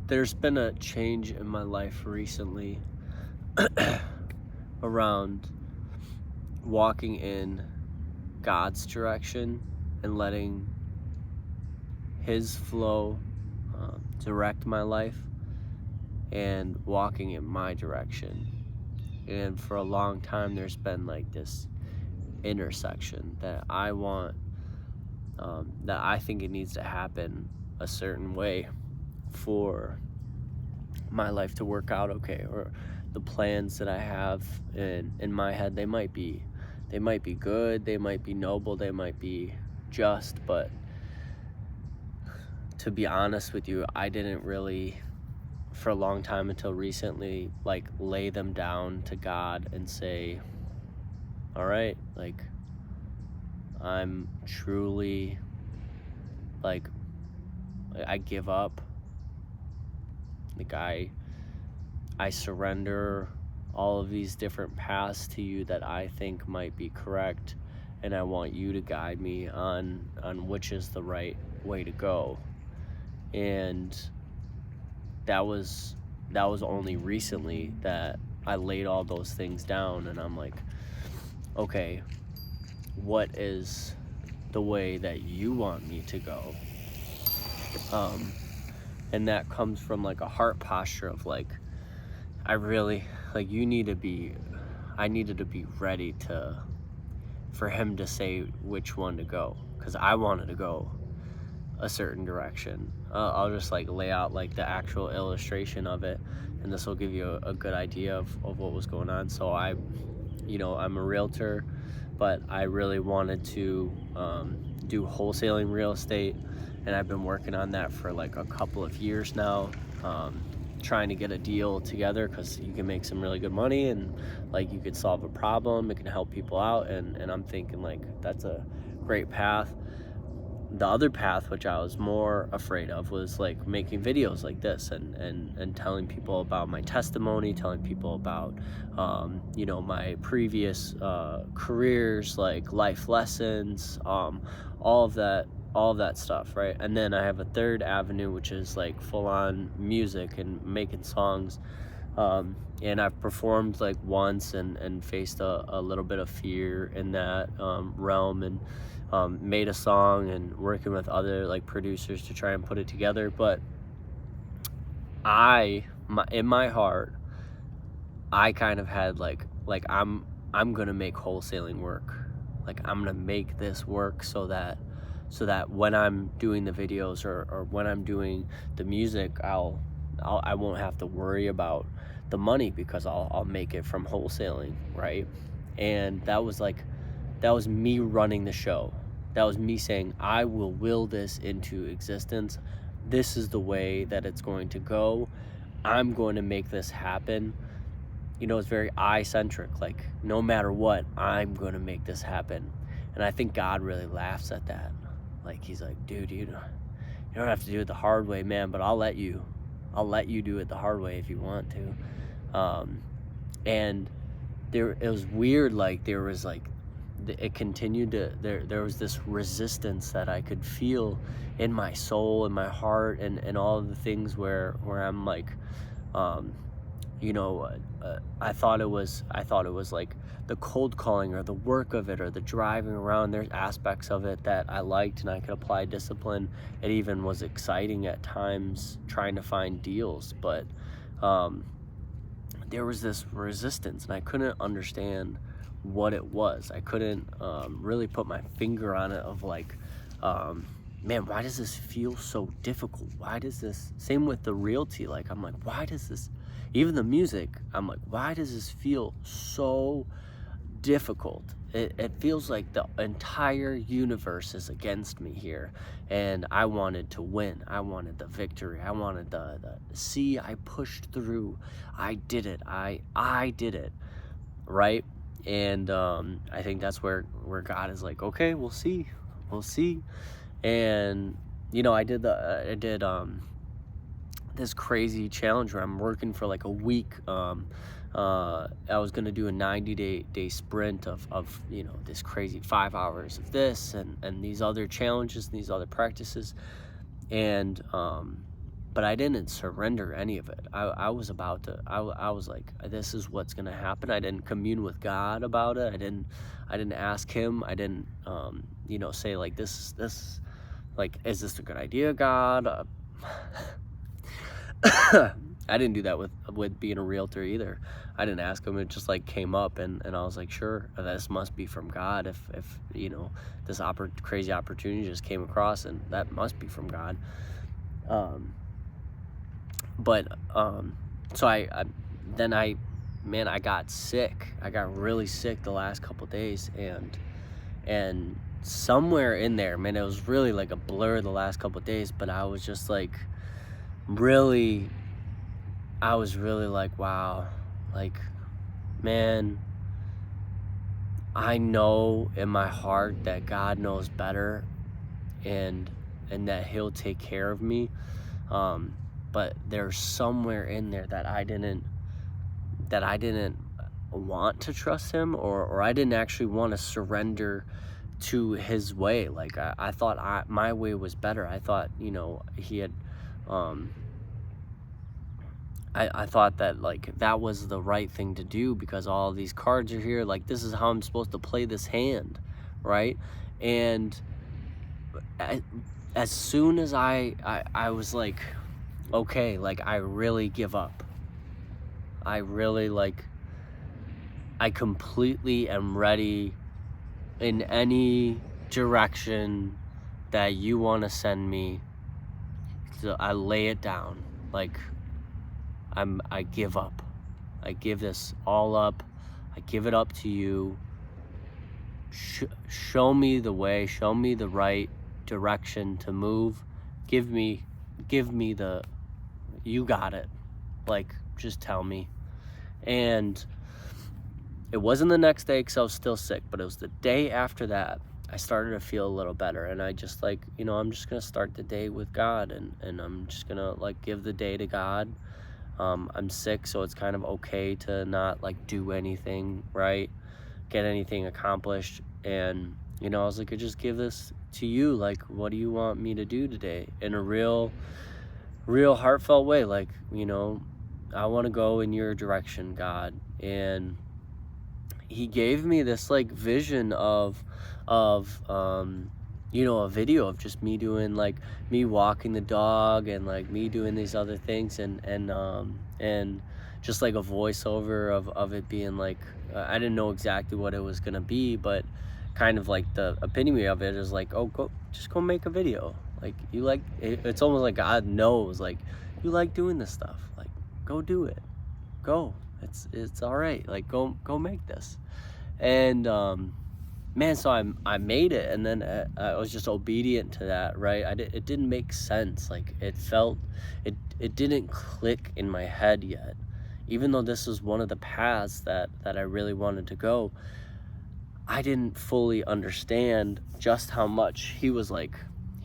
There's been a change in my life recently around walking in God's direction and letting His flow direct my life and walking in my direction. And for a long time, there's been like this intersection that I want, that I think it needs to happen a certain way for my life to work out okay, or the plans that I have in my head, they might be good, they might be noble, they might be just, but to be honest with you, I didn't really, for a long time until recently, like lay them down to God and say, all right, like I'm truly, like, I give up, like I surrender all of these different paths to you that I think might be correct, and I want you to guide me on which is the right way to go. And that was only recently that I laid all those things down, and I'm like, okay, what is the way that you want me to go? And that comes from like a heart posture of like, I really, like, I needed to be ready for him to say which one to go, because I wanted to go a certain direction. I'll just like lay out like the actual illustration of it, and this will give you a good idea of what was going on. So I'm a realtor, but I really wanted to do wholesaling real estate, and I've been working on that for like a couple of years now, trying to get a deal together, because you can make some really good money, and like you could solve a problem, it can help people out, and I'm thinking like that's a great path. The other path, which I was more afraid of, was like making videos like this and telling people about my testimony, telling people about my previous careers, like life lessons, all of that stuff, right? And then I have a third avenue, which is like full on music and making songs. And I've performed like once and faced a little bit of fear in that realm, and made a song and working with other like producers to try and put it together. But in my heart, I kind of had like I'm gonna make wholesaling work. Like I'm gonna make this work so that when I'm doing the videos or when I'm doing the music, I won't have to worry about the money, because I'll make it from wholesaling, right? And that was me running the show. That was me saying, I will this into existence. This is the way that it's going to go. I'm going to make this happen. It's very I-centric. Like, no matter what, I'm going to make this happen. And I think God really laughs at that. Like, he's like, dude, you don't have to do it the hard way, man, but I'll let you do it the hard way if you want to. And it was weird. Like, there was like, it continued to, there was this resistance that I could feel in my soul, in my heart, and all of the things where I'm like, I thought it was like the cold calling or the work of it or the driving around. There's aspects of it that I liked and I could apply discipline. It even was exciting at times trying to find deals, but there was this resistance and I couldn't understand what it was. I couldn't really put my finger on it of like, man, why does this feel so difficult? Why does this, same with the realty, like I'm like, why does this, even the music, I'm like, why does this feel so difficult? It feels like the entire universe is against me here, and I wanted to win. I wanted the victory. I wanted the see, I pushed through. I did it. I did it, right? And I think that's where God is like, okay, we'll see. And I did this crazy challenge where I'm working for like a week. I was gonna do a 90-day sprint of this crazy 5 hours of this and these other challenges and these other practices. And but I didn't surrender any of it. I was about to, I was like, this is what's gonna happen. I didn't commune with God about it. I didn't ask him. I didn't, you know, say like, this, like, is this a good idea, God? I didn't do that with being a realtor either. I didn't ask him. It just like came up, and I was like, sure, this must be from God. If you know, this crazy opportunity just came across, and that must be from God. So I got sick. I got really sick the last couple days, and somewhere in there, man, it was really like a blur the last couple days, but I was just like, I was really like, wow, like, man, I know in my heart that God knows better, and that he'll take care of me. But there's somewhere in there that I didn't want to trust him, or I didn't actually want to surrender to his way. Like, I thought my way was better. I thought, you know, he had, I thought that like that was the right thing to do, because all these cards are here, like this is how I'm supposed to play this hand, right? And as soon as I was like, okay, like I really give up. I really like, I completely am ready in any direction that you want to send me. So I lay it down. Like, I give up. I give this all up. I give it up to you. Show me the way. Show me the right direction to move. Give me the, you got it. Like, just tell me. And it wasn't the next day because I was still sick, but it was the day after that I started to feel a little better. And I just like, you know, I'm just going to start the day with God, and I'm just going to like give the day to God. I'm sick, so it's kind of okay to not like do anything, right? Get anything accomplished. And, you know, I was like, I just give this to you. Like, what do you want me to do today? In a real heartfelt way. Like, you know, I want to go in your direction, God. And he gave me this like vision of you know, a video of just me doing like me walking the dog, and like me doing these other things, and just like a voiceover of it being like, I didn't know exactly what it was gonna be, but kind of like the epitome of it is like, oh, just go make a video. Like, you like it, it's almost like God knows, like, you like doing this stuff, like, go do it, go, it's all right, like, go make this. And man, so I made it, and then I was just obedient to that, right? It didn't make sense. Like, it didn't click in my head yet. Even though this was one of the paths that I really wanted to go, I didn't fully understand just how much he was like,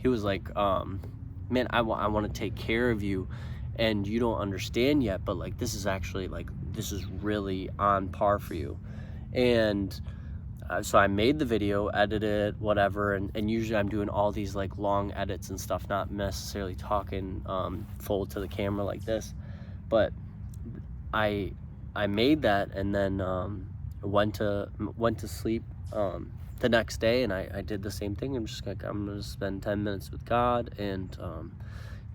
man, I want to take care of you, and you don't understand yet, but like, this is actually like, this is really on par for you. And so I made the video, edited it, whatever, and usually I'm doing all these like long edits and stuff, not necessarily talking full to the camera like this. But I made that, and then went to sleep the next day, and I did the same thing. I'm just like, I'm gonna spend 10 minutes with God, and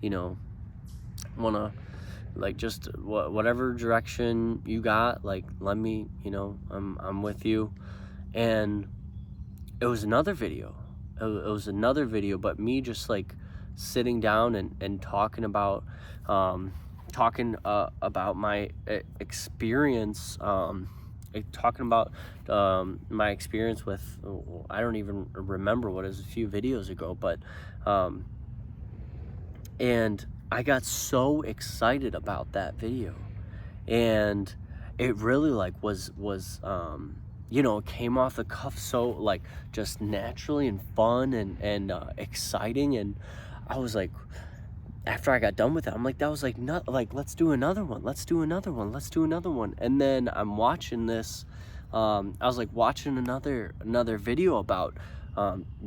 you know, wanna like just whatever direction you got, like, let me, you know, I'm with you. And it was another video. It was another video, but me just like sitting down and talking about my experience, talking about my experience with, I don't even remember what it was, a few videos ago, but and I got so excited about that video, and it really like was you know, it came off the cuff, so like just naturally and fun and exciting. And I was like, after I got done with it, I'm like, that was like, not like, let's do another one, let's do another one. And then I'm watching this, I was like watching another video about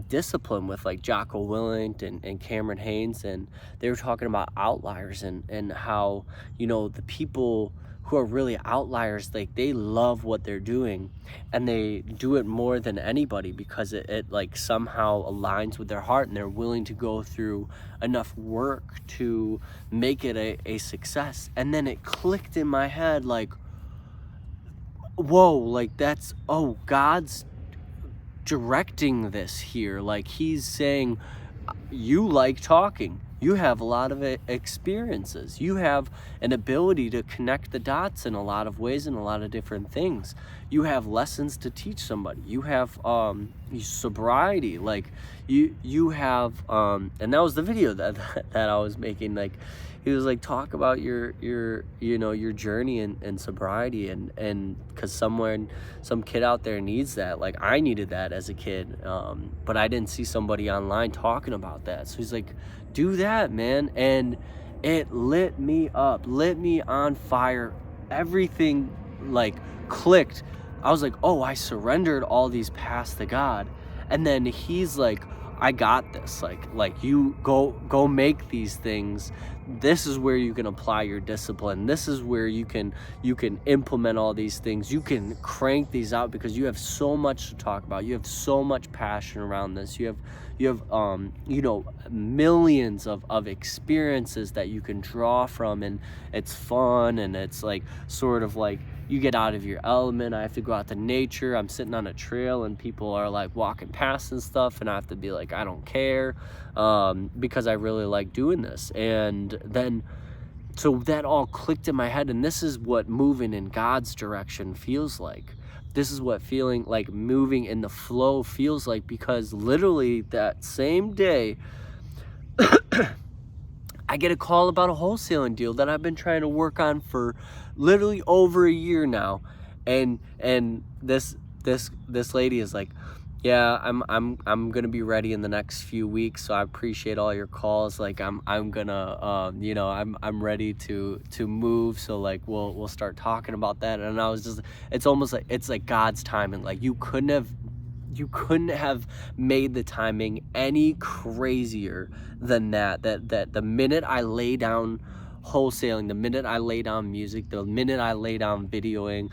discipline with like Jocko Willink and Cameron Haynes, and they were talking about outliers and how, you know, the people who are really outliers, like they love what they're doing and they do it more than anybody because it like somehow aligns with their heart, and they're willing to go through enough work to make it a success. And then it clicked in my head like, whoa, like that's, oh, God's directing this here. Like he's saying, you like talking, you have a lot of experiences, you have an ability to connect the dots in a lot of ways, in a lot of different things, you have lessons to teach somebody, you have sobriety, like you have and that was the video that I was making. Like he was like, talk about your you know, your journey in sobriety, and because some kid out there needs that. Like I needed that as a kid, but I didn't see somebody online talking about that. So he's like, do that, man. And it lit me up, lit me on fire. Everything like clicked. I was like, oh, I surrendered all these paths to God. And then he's like, I got this. Like you go make these things. This is where you can apply your discipline. This is where you can implement all these things. You can crank these out because you have so much to talk about. You have so much passion around this. You have you know, millions of experiences that you can draw from, and it's fun, and it's like sort of like you get out of your element. I have to go out to nature. I'm sitting on a trail and people are like walking past and stuff, and I have to be like, I don't care, because I really like doing this. And then so that all clicked in my head, and this is what moving in God's direction feels like. This is what feeling like moving in the flow feels like, because literally that same day I get a call about a wholesaling deal that I've been trying to work on for literally over a year now. And this lady is like, yeah, I'm gonna be ready in the next few weeks, so I appreciate all your calls. Like I'm gonna you know, I'm ready to move, so like we'll start talking about that. And I was just, it's almost like it's like God's timing. Like you couldn't have made the timing any crazier than that the minute I lay down wholesaling, the minute I lay down music, the minute I lay down videoing,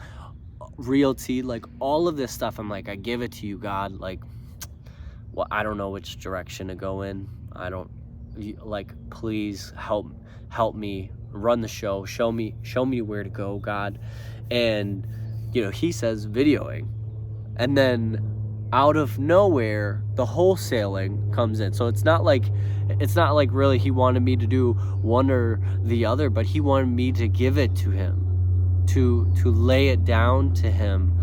realty, like all of this stuff, I'm like, I give it to you, God. Like, well, I don't know which direction to go in. I don't, like, please help me run the show. Show me where to go, God. And you know, he says videoing, and then out of nowhere the wholesaling comes in. So it's not like really he wanted me to do one or the other, but he wanted me to give it to him, to lay it down to him,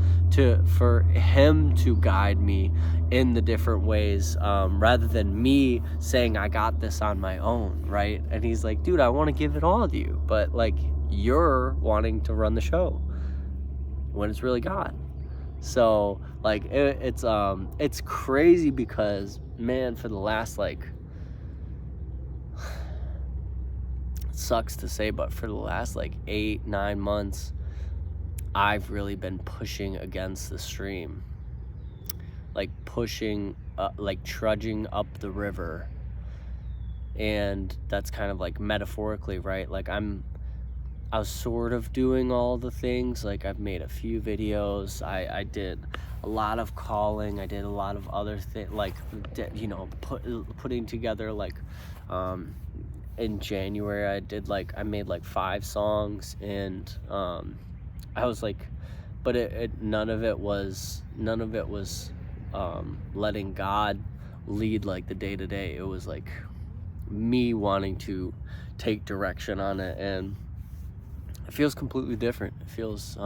for him to guide me in the different ways, rather than me saying I got this on my own, right? And he's like, dude, I want to give it all to you, but like you're wanting to run the show when it's really God. So like it's crazy because, man, for the last, like, it sucks to say, but for the last like 8-9 months, I've really been pushing against the stream, like pushing like trudging up the river. And that's kind of like metaphorically, right? Like I was sort of doing all the things. Like I've made a few videos, I did a lot of calling, I did a lot of other things, like, you know, putting together, like, in January I made like 5 songs, and I was like, but none of it was letting God lead like the day to day. It was like me wanting to take direction on it, and it feels completely different. It feels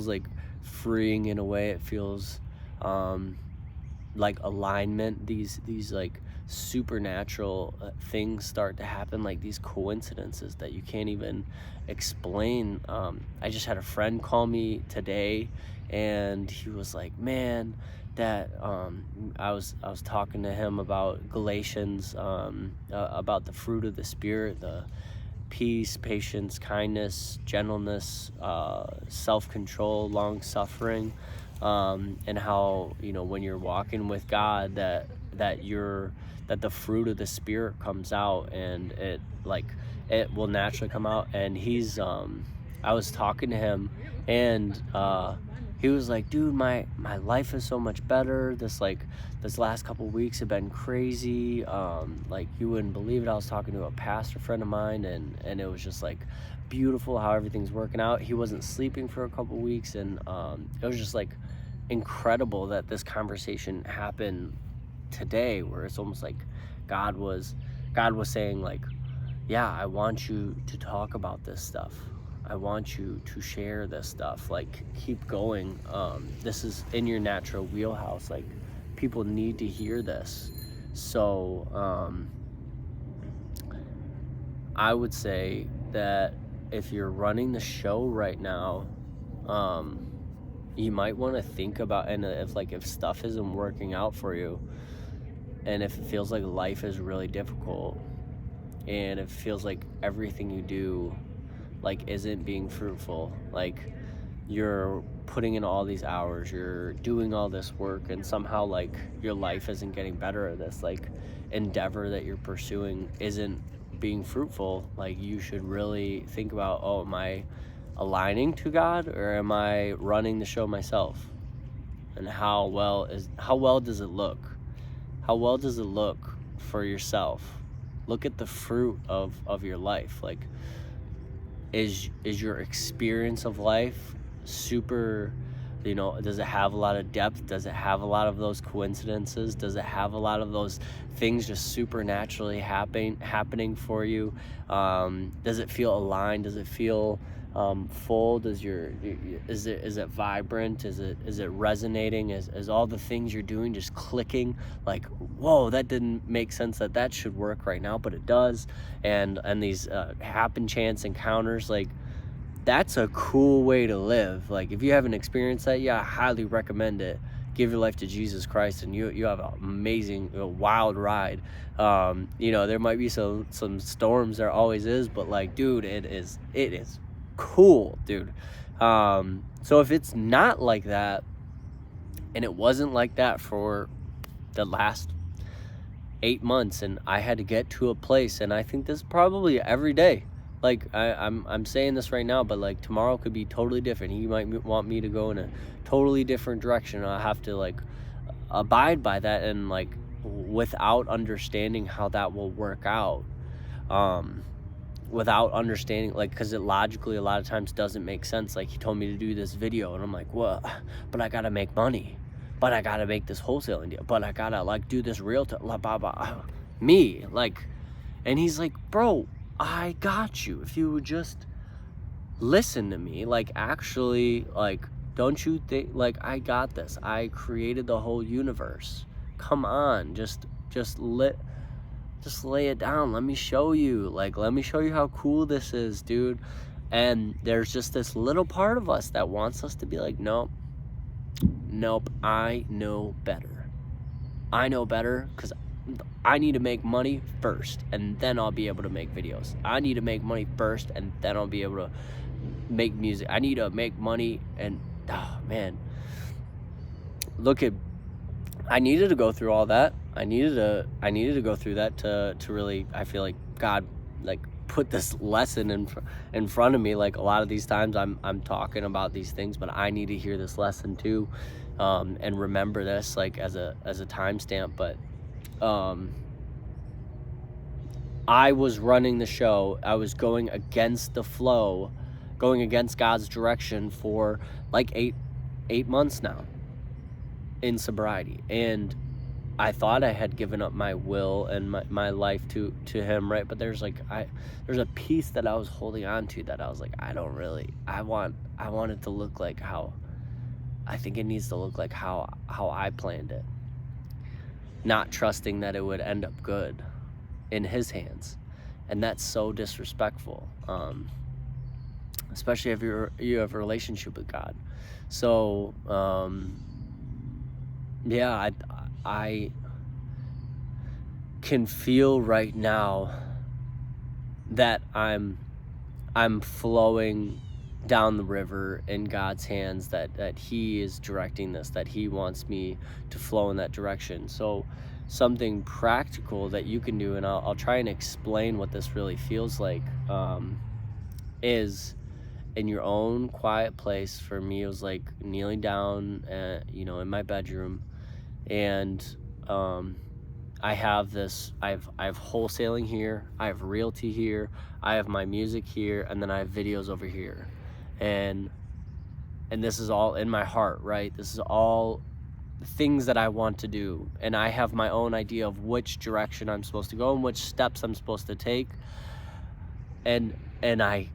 like freeing in a way. It feels like alignment. These like supernatural things start to happen, like these coincidences that you can't even explain. I just had a friend call me today, and he was like, man, that I was talking to him about Galatians, about the fruit of the Spirit, the peace, patience, kindness, gentleness, self-control, long-suffering, and how, you know, when you're walking with God, that the fruit of the Spirit comes out, and it will naturally come out. And I was talking to him, and he was like, dude, my life is so much better. This last couple weeks have been crazy. Like, you wouldn't believe it. I was talking to a pastor friend of mine, and it was just like beautiful how everything's working out. He wasn't sleeping for a couple weeks, and it was just like incredible that this conversation happened today, where it's almost like God was saying, like, yeah, I want you to talk about this stuff. I want you to share this stuff. Like, keep going. This is in your natural wheelhouse. Like, people need to hear this. So I would say that if you're running the show right now, you might want to think about, and if stuff isn't working out for you, and if it feels like life is really difficult, and it feels like everything you do like isn't being fruitful, like you're putting in all these hours, you're doing all this work, and somehow like your life isn't getting better, at this like endeavor that you're pursuing isn't being fruitful, like you should really think about, oh, am I aligning to God, or am I running the show myself? And how well does it look? How well does it look for yourself? Look at the fruit of your life. Like, is your experience of life super, you know, does it have a lot of depth? Does it have a lot of those coincidences? Does it have a lot of those things just supernaturally happening for you? Does it feel aligned? Does it feel full? Is it vibrant? Is it resonating? Is all the things you're doing just clicking? Like, whoa, that didn't make sense that should work right now, but it does. And these happen chance encounters, like, that's a cool way to live. Like, if you haven't experienced that, yeah, I highly recommend it. Give your life to Jesus Christ, and you have an amazing, wild ride. You know, there might be some storms, there always is, but like, dude, it is cool, dude. So if it's not like that, and it wasn't like that for the last 8 months, and I had to get to a place, and I think this is probably every day. Like, I'm saying this right now, but like tomorrow could be totally different. He might want me to go in a totally different direction. I have to like abide by that, and like without understanding how that will work out, without understanding, like, because it logically a lot of times doesn't make sense. Like, he told me to do this video, and I'm like, well, but I gotta make money, but I gotta make this wholesaling deal, but I gotta like do this realtor, blah blah blah. Me, like, and he's like, bro, I got you. If you would just listen to me, like, actually, like, don't you think, like, I got this. I created the whole universe. Come on, just lay it down. Let me show you. Like, let me show you how cool this is, dude. And there's just this little part of us that wants us to be like, nope, I know better. I know better because I need to make money first, and then I'll be able to make videos. I need to make money first, and then I'll be able to make music. I need to make money, and oh man, I needed to go through all that. I needed to go through that to really, I feel like God like put this lesson in front of me. Like, a lot of these times I'm talking about these things, but I need to hear this lesson too, and remember this like as a timestamp. But I was running the show. I was going against the flow, going against God's direction for like eight months now in sobriety. And I thought I had given up my will and my life to him, right? But there's a piece that I was holding on to that I was like, I want it to look like how I think it needs to look, like how I planned it. Not trusting that it would end up good in his hands. And that's so disrespectful, especially if you have a relationship with God. So yeah, I can feel right now that I'm flowing down the river in God's hands, that he is directing this, that he wants me to flow in that direction. So something practical that you can do, and I'll try and explain what this really feels like, is in your own quiet place. For me, it was like kneeling down, in my bedroom, and I have wholesaling here, I have realty here, I have my music here, and then I have videos over here, and this is all in my heart, right? This is all things that I want to do, and I have my own idea of which direction I'm supposed to go and which steps I'm supposed to take, and I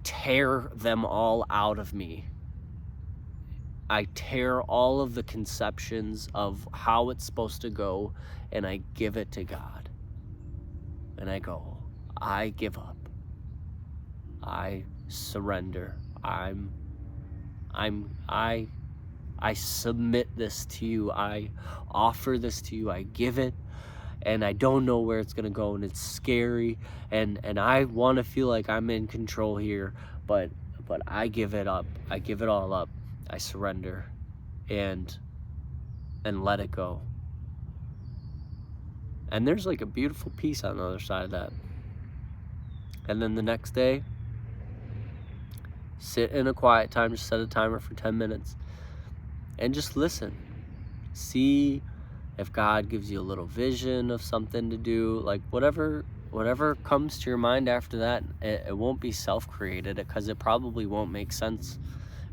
tear them all out of me. I tear all of the conceptions of how it's supposed to go, and I give it to God. And I go, I give up. I surrender. I submit this to you. I offer this to you. I give it, and I don't know where it's gonna go, and it's scary, and I want to feel like I'm in control here, but I give it up. I give it all up. I surrender, and let it go. And there's like a beautiful peace on the other side of that. And then the next day, sit in a quiet time, just set a timer for 10 minutes, and just listen. See if God gives you a little vision of something to do, like whatever comes to your mind after that. It won't be self-created, because it probably won't make sense.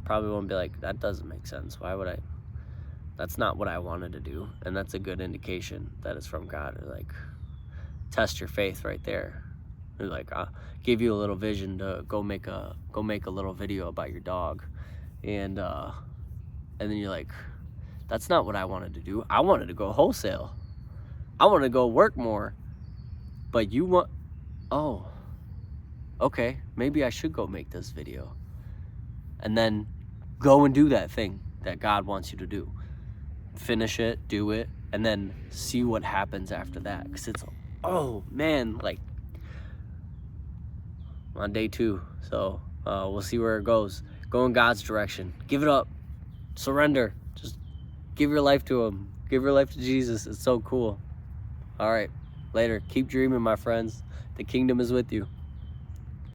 Probably won't be like, that doesn't make sense. Why would I? That's not what I wanted to do. And that's a good indication that it's from God. Like, test your faith right there. Like, I'll give you a little vision to go make a little video about your dog, and then you're like, that's not what I wanted to do. I wanted to go wholesale. I want to go work more. But you want, oh, okay, maybe I should go make this video. And then go and do that thing that God wants you to do. Finish it, do it, and then see what happens after that. Because it's, oh man, like, I'm on day 2. So we'll see where it goes. Go in God's direction. Give it up. Surrender. Just give your life to him. Give your life to Jesus. It's so cool. All right, later. Keep dreaming, my friends. The kingdom is with you.